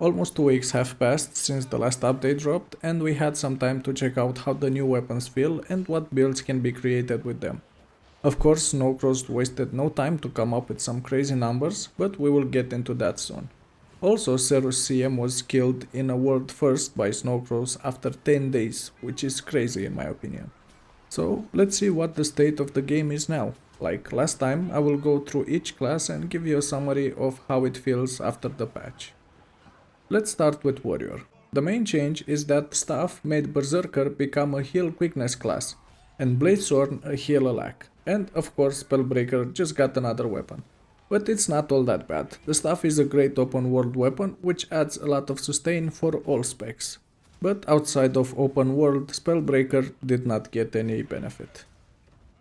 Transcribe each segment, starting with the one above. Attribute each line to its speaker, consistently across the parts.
Speaker 1: Almost 2 weeks have passed since the last update dropped, and we had some time to check out how the new weapons feel and what builds can be created with them. Of course, Snowcross wasted no time to come up with some crazy numbers, but we will get into that soon. Also, Cerus CM was killed in a world first by Snowcross after 10 days, which is crazy in my opinion. So let's see what the state of the game is now. Like last time, I will go through each class and give you a summary of how it feels after the patch. Let's start with Warrior. The main change is that Staff made Berserker become a heal quickness class, and Bladesworn a heal attack, and of course Spellbreaker just got another weapon. But it's not all that bad. The Staff is a great open world weapon which adds a lot of sustain for all specs. But outside of open world, Spellbreaker did not get any benefit.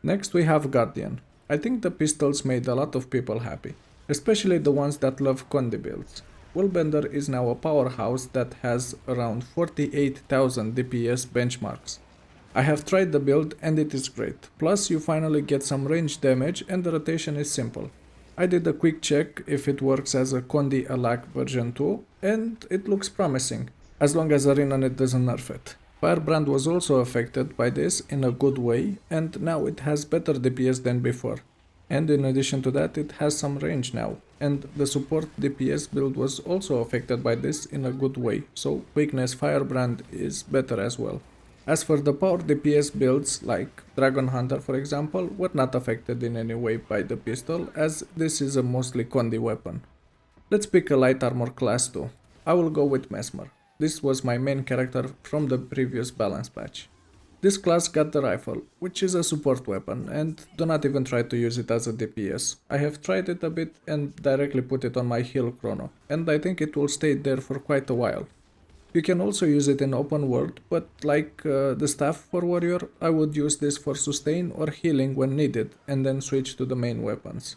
Speaker 1: Next we have Guardian. I think the pistols made a lot of people happy, especially the ones that love Condi builds. Willbender is now a powerhouse that has around 48,000 DPS benchmarks. I have tried the build and it is great, plus you finally get some range damage and the rotation is simple. I did a quick check if it works as a Condi Alak version 2 and it looks promising, as long as ArenaNet doesn't nerf it. Firebrand was also affected by this in a good way and now it has better DPS than before. And in addition to that it has some range now, and the support DPS build was also affected by this in a good way, so weakness Firebrand is better as well. As for the power DPS builds like Dragon Hunter for example, were not affected in any way by the pistol as this is a mostly Condi weapon. Let's pick a light armor class too. I will go with Mesmer. This was my main character from the previous balance patch. This class got the rifle, which is a support weapon, and do not even try to use it as a DPS. I have tried it a bit and directly put it on my heal chrono, and I think it will stay there for quite a while. You can also use it in open world, but like the staff for warrior, I would use this for sustain or healing when needed, and then switch to the main weapons.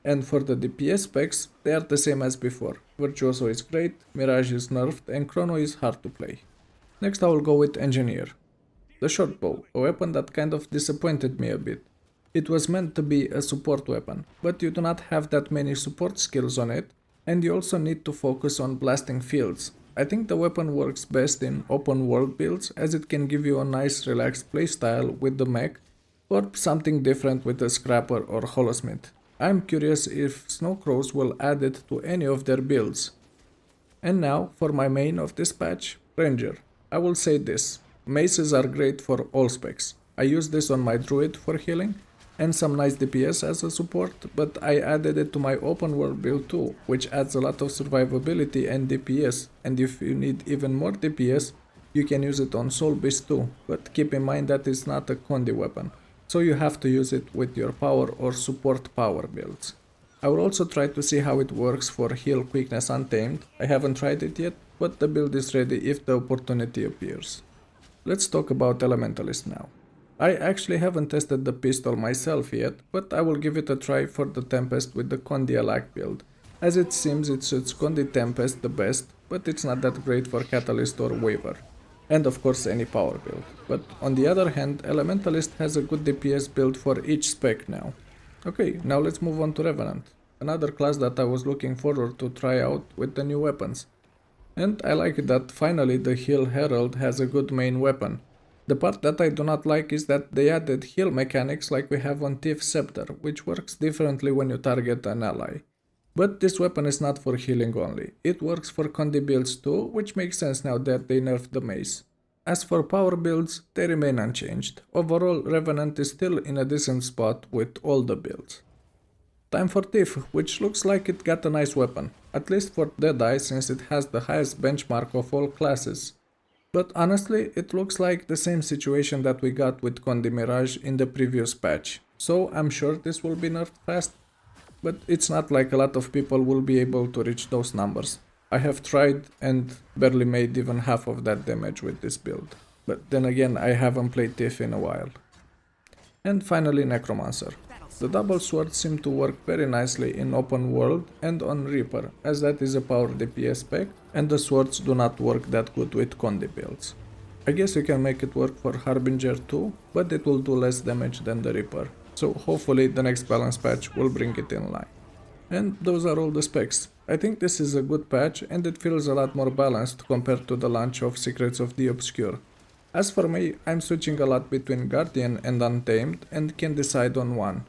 Speaker 1: And for the DPS specs, they are the same as before. Virtuoso is great, Mirage is nerfed, and Chrono is hard to play. Next I will go with Engineer. The short bow, a weapon that kind of disappointed me a bit. It was meant to be a support weapon, but you do not have that many support skills on it, and you also need to focus on blasting fields. I think the weapon works best in open world builds as it can give you a nice relaxed playstyle with the mech, or something different with a scrapper or holosmith. I'm curious if Snowcross will add it to any of their builds. And now for my main of this patch, Ranger. I will say this. Maces are great for all specs. I use this on my druid for healing and some nice DPS as a support, but I added it to my open world build too, which adds a lot of survivability and DPS, and if you need even more DPS, you can use it on Soul Beast too, but keep in mind that it's not a Condi weapon, so you have to use it with your power or support power builds. I will also try to see how it works for heal quickness untamed. I haven't tried it yet, but the build is ready if the opportunity appears. Let's talk about Elementalist now. I actually haven't tested the pistol myself yet, but I will give it a try for the Tempest with the Condi Alak build, as it seems it suits Condi Tempest the best, but it's not that great for Catalyst or Waver, and of course any power build. But on the other hand, Elementalist has a good DPS build for each spec now. Okay, now let's move on to Revenant, another class that I was looking forward to try out with the new weapons. And I like that finally the Heal Herald has a good main weapon. The part that I do not like is that they added heal mechanics like we have on Thief Scepter, which works differently when you target an ally. But this weapon is not for healing only, it works for Condi builds too, which makes sense now that they nerfed the mace. As for power builds, they remain unchanged. Overall, Revenant is still in a decent spot with all the builds. Time for Thief, which looks like it got a nice weapon, at least for Deadeye since it has the highest benchmark of all classes. But honestly, it looks like the same situation that we got with Condi Mirage in the previous patch, so I'm sure this will be nerfed fast, but it's not like a lot of people will be able to reach those numbers. I have tried and barely made even half of that damage with this build, but then again I haven't played Thief in a while. And finally Necromancer. The double swords seem to work very nicely in open world and on Reaper, as that is a power DPS spec, and the swords do not work that good with Condi builds. I guess you can make it work for Harbinger too, but it will do less damage than the Reaper, so hopefully the next balance patch will bring it in line. And those are all the specs. I think this is a good patch and it feels a lot more balanced compared to the launch of Secrets of the Obscure. As for me, I'm switching a lot between Guardian and Untamed and can decide on one.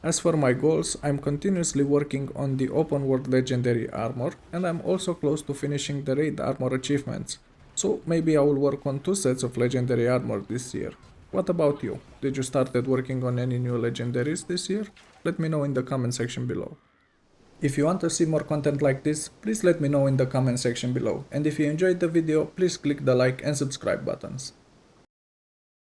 Speaker 1: As for my goals, I'm continuously working on the open world legendary armor and I'm also close to finishing the raid armor achievements. So maybe I will work on 2 sets of legendary armor this year. What about you? Did you started working on any new legendaries this year? Let me know in the comment section below. If you want to see more content like this, please let me know in the comment section below, and if you enjoyed the video, please click the like and subscribe buttons.